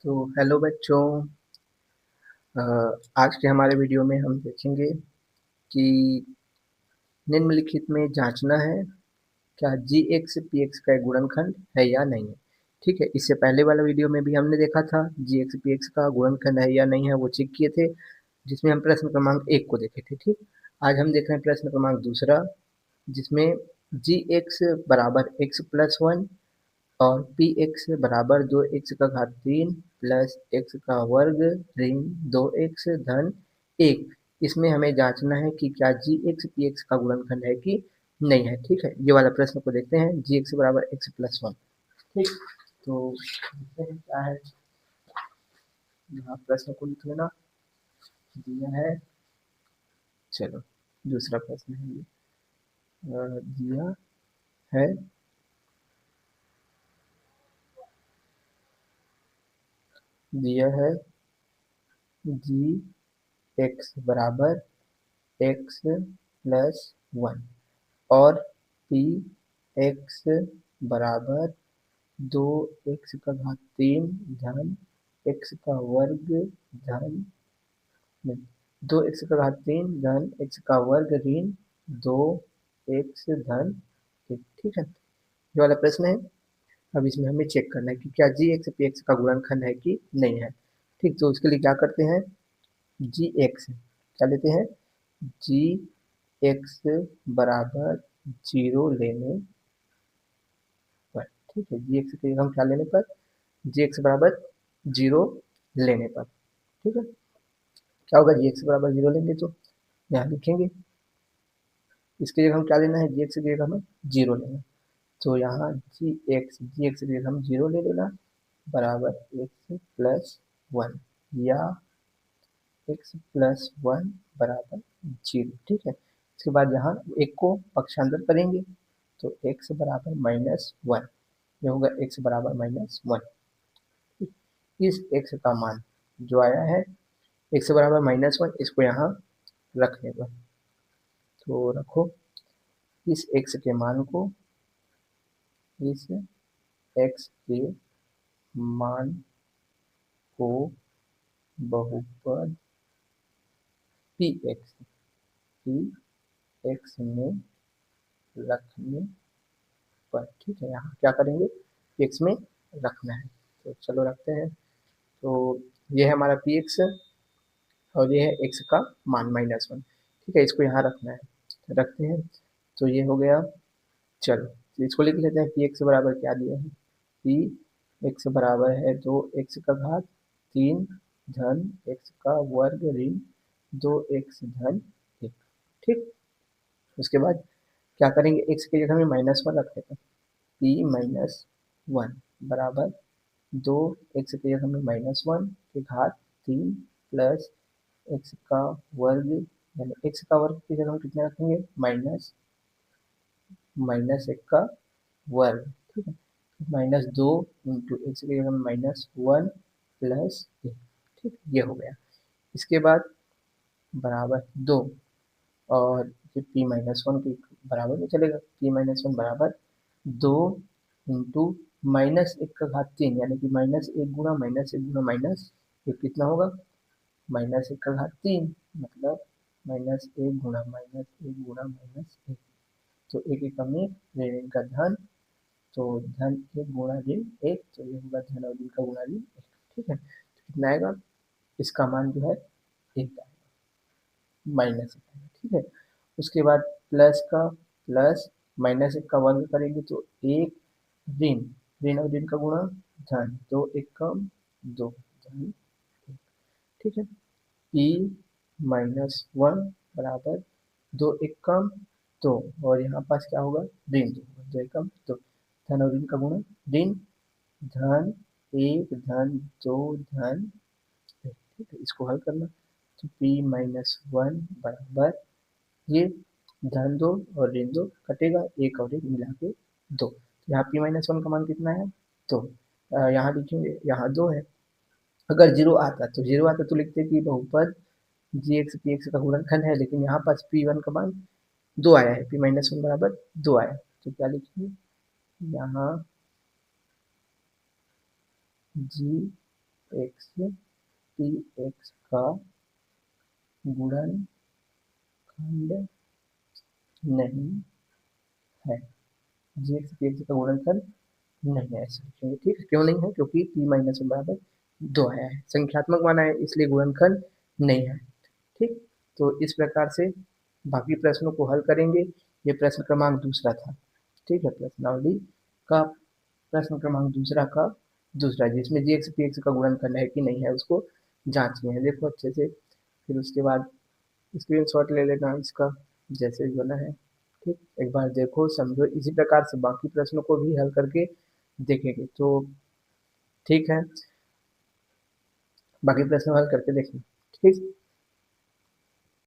तो हेलो बच्चों। अ, आज के हमारे वीडियो में हम देखेंगे कि निम्नलिखित में जांचना है क्या जी एक्स पी एक्स का एक गुणनखंड है या नहीं है। ठीक है, इससे पहले वाला वीडियो में भी हमने देखा था जी एक्स पी एक्स का गुणनखंड है या नहीं है, वो चेक किए थे, जिसमें हम प्रश्न क्रमांक 1 को देखे थे। ठीक, आज हम देख रहे हैं प्रश्न क्रमांक दूसरा, जिसमें जी एक्स बराबर एक्स प्लस वन और पी एक्स बराबर 2x3 प्लस एक्स का वर्ग ऋण 2x धन 1। इसमें हमें जांचना है कि क्या जी एक्स पी एक्स का गुणनखंड है कि नहीं है। ठीक है, ये वाला प्रश्न को देखते हैं, जी एक्स बराबर एक्स प्लस वन। ठीक, तो देखते हैं क्या है। यहाँ प्रश्न को लिख लेना, दिया है। चलो, दूसरा प्रश्न है ये। दिया है दिया है जी एक्स बराबर एक्स प्लस वन और पी एक्स बराबर 2x3 धन एक्स का वर्ग धन 2x3 धन एक्स का वर्ग ऋण 2x धन एक। ठीक है, ये वाला प्रश्न है। अब इसमें हमें चेक करना है कि क्या जी एक्स पी एक्स का गुणनखंड है कि नहीं है। ठीक, तो उसके लिए क्या करते हैं, जी एक्स क्या लेते हैं, जी एक्स बराबर जीरो लेने पर। ठीक है, जी एक्स की हम क्या लेने पर, जी एक्स बराबर जीरो लेने पर। ठीक है, क्या होगा, जी एक्स बराबर जीरो लेंगे तो यहाँ लिखेंगे, इसकी जगह हम क्या लेना है, जी एक्स की जगह हमें जीरो लेना। तो यहाँ जी एक्स की जगह हम जीरो ले लेना, बराबर एक्स प्लस वन या एक्स प्लस वन बराबर जीरो। ठीक है, इसके बाद यहाँ एक को पक्षांतर करेंगे तो एक्स बराबर माइनस वन, ये होगा एक्स बराबर माइनस वन। इस एक्स का मान जो आया है एक्स बराबर माइनस वन, इसको यहाँ रखने पर, तो रखो इस एक्स के मान को, इस एक्स के मान को बहुपद पी एक्स में रखने पर। ठीक है, यहाँ क्या करेंगे, एक्स में रखना है, तो चलो रखते हैं। तो ये है हमारा पी एक्स और ये है एक्स का मान माइनस वन। ठीक है, इसको यहाँ रखना है, रखते हैं। तो ये हो गया। चलो, तो इसको लिख लेते हैं, पी एक्स बराबर क्या दिया है, पी एक्स बराबर है 2x3 धन एक्स का वर्ग ऋण 2x धन एक। ठीक, उसके बाद क्या करेंगे, एक्स की जगह में माइनस वन रख देते हैं, पी माइनस वन बराबर 2x की जगह में माइनस वन की घात 3 प्लस एक्स का वर्ग, यानी एक्स का वर्ग की जगह हम कितना रखेंगे, माइनस माइनस एक का वर्ग। ठीक है, माइनस दो इंटू एक्स की जगह माइनस वन प्लस एक। ठीक, ये हो गया। इसके बाद बराबर दो, और ये पी माइनस वन के बराबर में चलेगा, पी माइनस वन बराबर दो इंटू माइनस एक का घात तीन, यानी कि माइनस एक गुना माइनस एक कितना होगा, माइनस एक का घात तीन, मतलब माइनस एक। तो एक एक में ऋण का धन, तो धन एक गुणा ऋण एक, तो ये होगा धन और ऋण का गुणा ऋण एक। ठीक है, तो कितना आएगा, इसका मान जो है एक आएगा, माइनस एक आएगा। ठीक है, उसके बाद प्लस का प्लस माइनस एक का वर्ग करेंगे तो एक ऋण, ऋण और ऋण का गुणा धन, दो एक कम दो धन एक। ठीक है, पी माइनस वन बराबर दो एक कम दो, और यहाँ पास क्या होगा, ऋण दो, दो एक कम दो, धन और ऋण का गुणा ऋण धन एक धन दो धन एक। ठीक है, इसको हल करना, तो पी माइनस वन बराबर ये धन दो और ऋण दो कटेगा, एक और एक मिला के दो। यहाँ पी माइनस वन का मान कितना है, दो। यहाँ लिखेंगे, यहाँ दो है, अगर जीरो आता तो लिखते कि बहुपद जी एक्स पी एक्स का गुणनखंड है, लेकिन यहाँ पास पी वन का मान दो आया है, पी माइनस वन बराबर दो आया, तो क्या लिखेंगे, यहाँ जी एक्स पी एक्स का गुणनखंड नहीं है, जी एक्स पी एक्स का गुणनखंड नहीं है, ऐसे लिखेंगे। ठीक है, क्यों नहीं है? क्योंकि p माइनस वन बराबर 2 आया है, संख्यात्मक मान है, इसलिए गुणनखंड नहीं है। ठीक, तो इस प्रकार से बाकी प्रश्नों को हल करेंगे। ये प्रश्न क्रमांक दूसरा था। ठीक है, प्रश्नावली का प्रश्न क्रमांक दूसरा का दूसरा, जिसमें जी एक्स पी एक्स का गुणनखंड है कि नहीं है उसको जांचना है। देखो अच्छे से, फिर उसके बाद स्क्रीनशॉट ले लेना इसका, जैसे भी बना है। ठीक, एक बार देखो समझो, इसी प्रकार से बाकी प्रश्नों को भी हल करके देखेंगे। तो ठीक है, बाकी प्रश्न हल करके देखेंगे। ठीक।